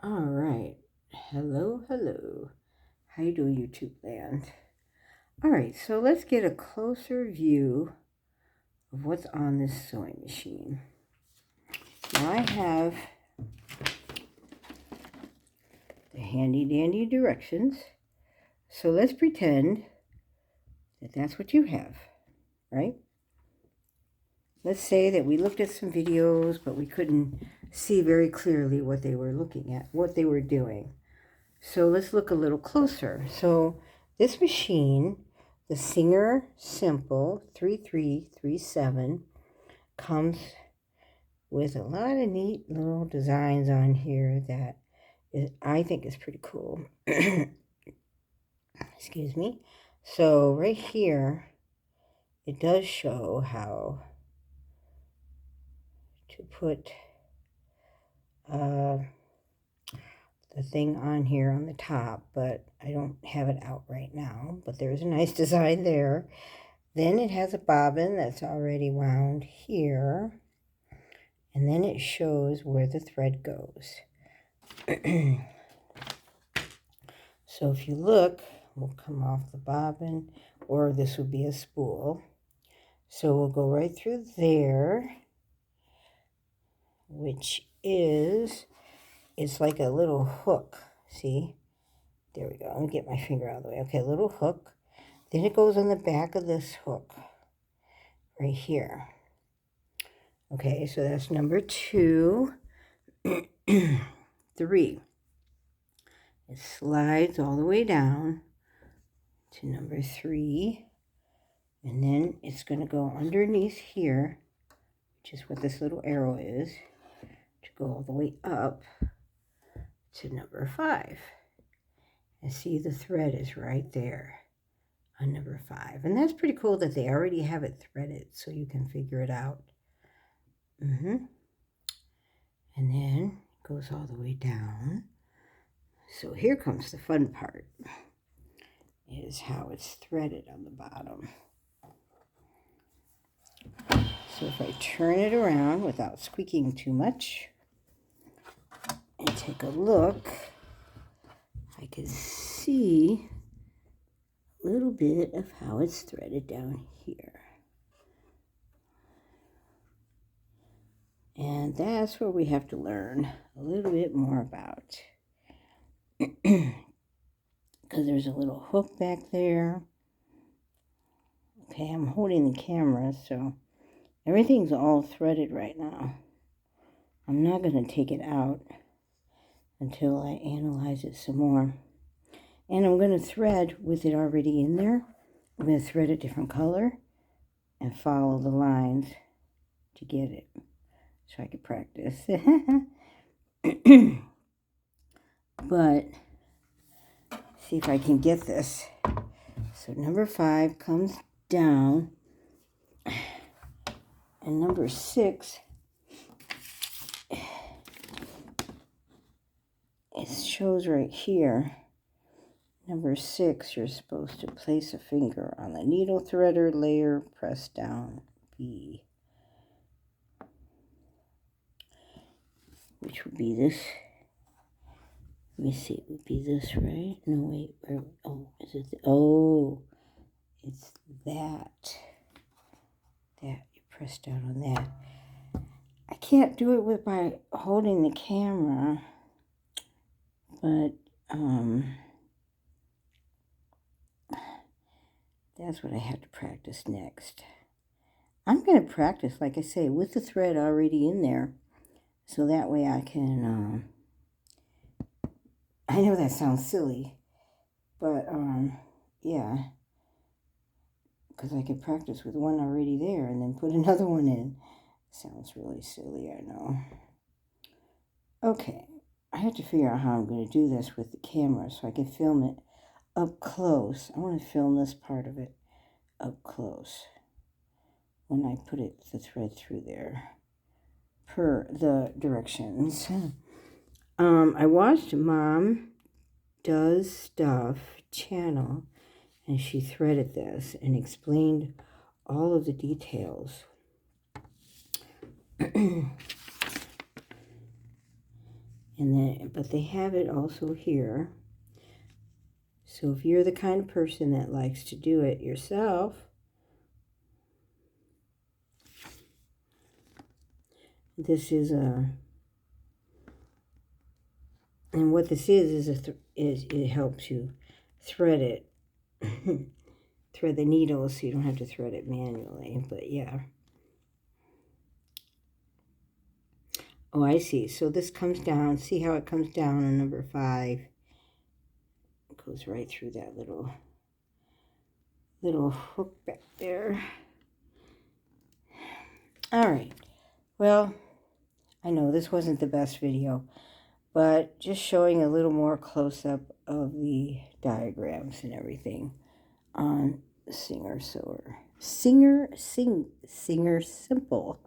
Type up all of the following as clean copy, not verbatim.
All right. Hello, hello. How you doing, YouTube land? All right, so let's get a closer view of what's on this sewing machine. Now I have the handy dandy directions. So let's pretend that that's what you have, right? Let's say that we looked at some videos, but we couldn't see very clearly what they were looking at, what they were doing. So let's look a little closer. So this machine, the Singer Simple 3337, comes with a lot of neat little designs on here that I think is pretty cool. Excuse me. So right here, it does show how to put the thing on here on the top, but I don't have it out right now, but there's a nice design there. Then it has a bobbin that's already wound here, and then it shows where the thread goes. So if you look, we'll come off the bobbin, or this would be a spool. So we'll go right through there, which is, it's like a little hook. See? There we go. Let me get my finger out of the way. Okay, a little hook. Then it goes on the back of this hook right here. Okay, so that's number 2. 3. It slides all the way down to number 3. And then it's going to go underneath here, which is what this little arrow is, to go all the way up to number 5. And see, the thread is right there on number 5. And that's pretty cool that they already have it threaded so you can figure it out. And then it goes all the way down. So here comes the fun part, is how it's threaded on the bottom. So if I turn it around without squeaking too much and take a look, I can see a little bit of how it's threaded down here. And that's where we have to learn a little bit more about. Because there's a little hook back there. Okay, I'm holding the camera, so everything's all threaded right now. I'm not going to take it out until I analyze it some more. And I'm going to thread with it already in there. I'm going to thread a different color and follow the lines to get it so I can practice. But see if I can get this. So number 5 comes down, and number 6, it shows right here. Number 6, you're supposed to place a finger on the needle threader layer, press down B, which would be this. Let me see, it would be this, right? No, wait, where, oh, is it, oh, it's that. That, you press down on that. I can't do it with by holding the camera, but, that's what I have to practice next. I'm going to practice, like I say, with the thread already in there, so that way I can, I know that sounds silly, but, yeah, because I can practice with one already there and then put another one in. Sounds really silly, I know. Okay, I have to figure out how I'm going to do this with the camera so I can film it up close. I want to film this part of it up close when I put it, the thread through there, per the directions. I watched Mom Does Stuff channel, and she threaded this and explained all of the details. And then, but they have it also here. So if you're the kind of person that likes to do it yourself, this is a, and what this is it helps you thread it, thread the needle so you don't have to thread it manually, but yeah. Oh, I see. So this comes down, see how it comes down on number 5? It goes right through that little hook back there. All right. Well, I know this wasn't the best video, but just showing a little more close-up of the diagrams and everything on Singer Sewer. Singer Simple.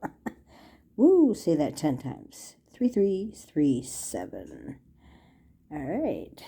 Woo, say that 10 times. 3 3 3 7. All right.